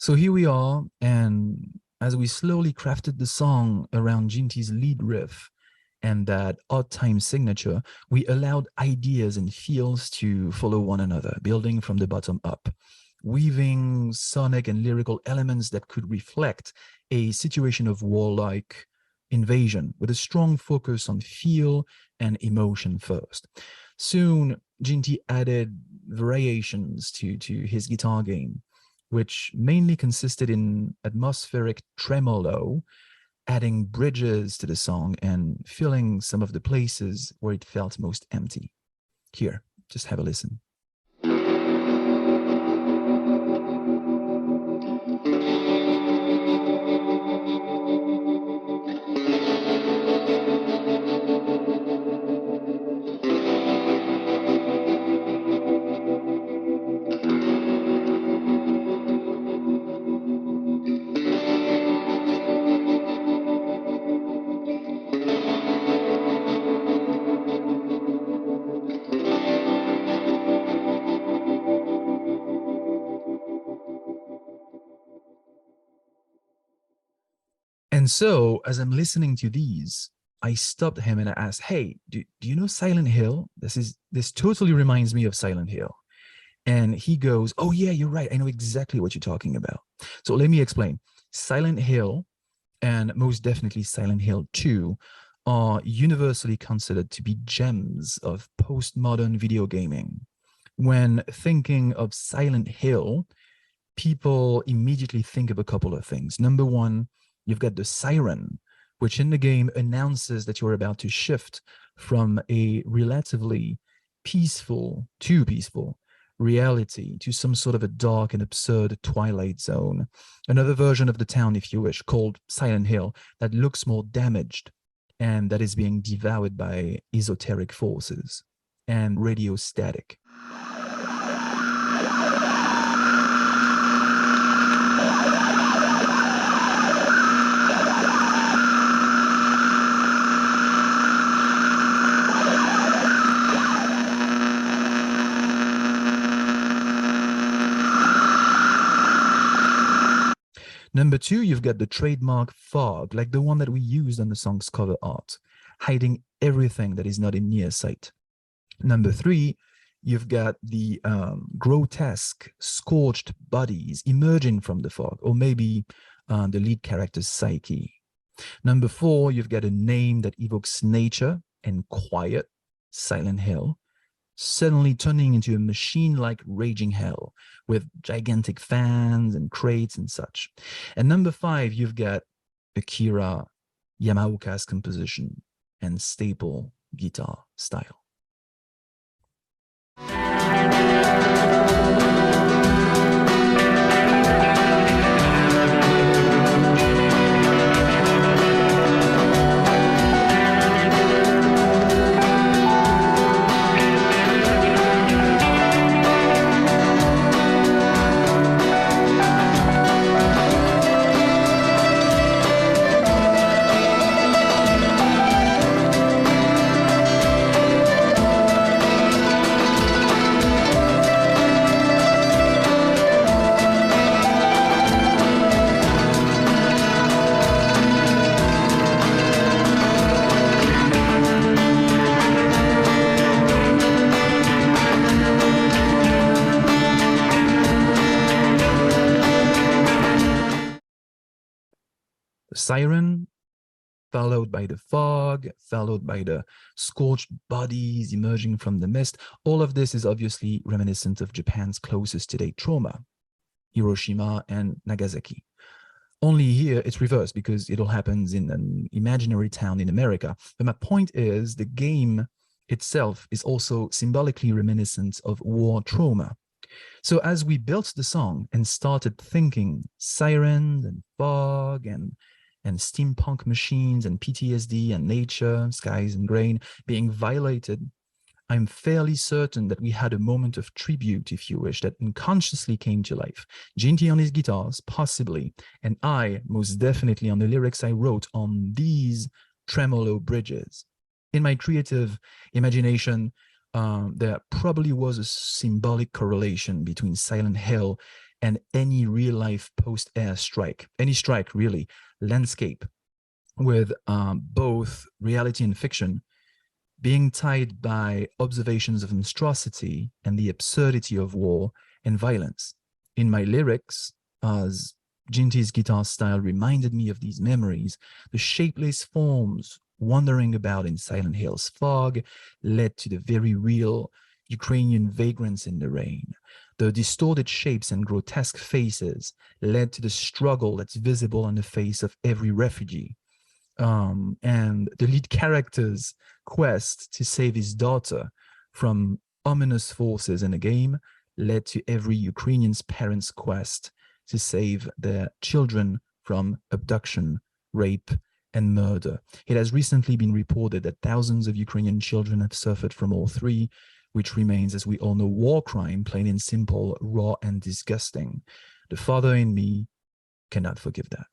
So here we are, and as we slowly crafted the song around Jeenti's lead riff and that odd time signature, we allowed ideas and feels to follow one another, building from the bottom up, weaving sonic and lyrical elements that could reflect a situation of warlike invasion with a strong focus on feel and emotion first. Soon, Jeenti added variations to his guitar game, which mainly consisted in atmospheric tremolo, adding bridges to the song and filling some of the places where it felt most empty. Here, just have a listen. And so, as I'm listening to these, I stopped him and I asked, "Hey, do you know Silent Hill? This totally reminds me of Silent Hill." And he goes, "Oh yeah, you're right. I know exactly what you're talking about." So let me explain. Silent Hill, and most definitely Silent Hill 2, are universally considered to be gems of postmodern video gaming. When thinking of Silent Hill, people immediately think of a couple of things. Number one, you've got the siren, which in the game announces that you're about to shift from a relatively peaceful reality to some sort of a dark and absurd twilight zone. Another version of the town, if you wish, called Silent Hill, that looks more damaged and that is being devoured by esoteric forces and radio static. Number two, you've got the trademark fog, like the one that we used on the song's cover art, hiding everything that is not in near sight. Number three, you've got the grotesque, scorched bodies emerging from the fog, or maybe the lead character's psyche. Number four, you've got a name that evokes nature and quiet, Silent Hill, suddenly turning into a machine-like raging hell with gigantic fans and crates and such. And number five, you've got Akira Yamaoka's composition and staple guitar style. Siren, followed by the fog, followed by the scorched bodies emerging from the mist. All of this is obviously reminiscent of Japan's closest to-date trauma, Hiroshima and Nagasaki. Only here it's reversed because it all happens in an imaginary town in America. But my point is the game itself is also symbolically reminiscent of war trauma. So as we built the song and started thinking sirens and fog and steampunk machines and PTSD and nature, skies and grain being violated, I'm fairly certain that we had a moment of tribute, if you wish, that unconsciously came to life. Jeenti on his guitars, possibly, and I, most definitely on the lyrics I wrote on these tremolo bridges. In my creative imagination, there probably was a symbolic correlation between Silent Hill and any real-life post-air strike, any strike really, landscape with both reality and fiction being tied by observations of monstrosity and the absurdity of war and violence. In my lyrics, as Jeenti's guitar style reminded me of these memories, the shapeless forms wandering about in Silent Hill's fog led to the very real Ukrainian vagrants in the rain. The distorted shapes and grotesque faces led to the struggle that's visible on the face of every refugee. And the lead character's quest to save his daughter from ominous forces in a game led to every Ukrainian's parents' quest to save their children from abduction, rape, and murder. It has recently been reported that thousands of Ukrainian children have suffered from all three, which remains, as we all know, war crime, plain and simple, raw and disgusting. The father in me cannot forgive that.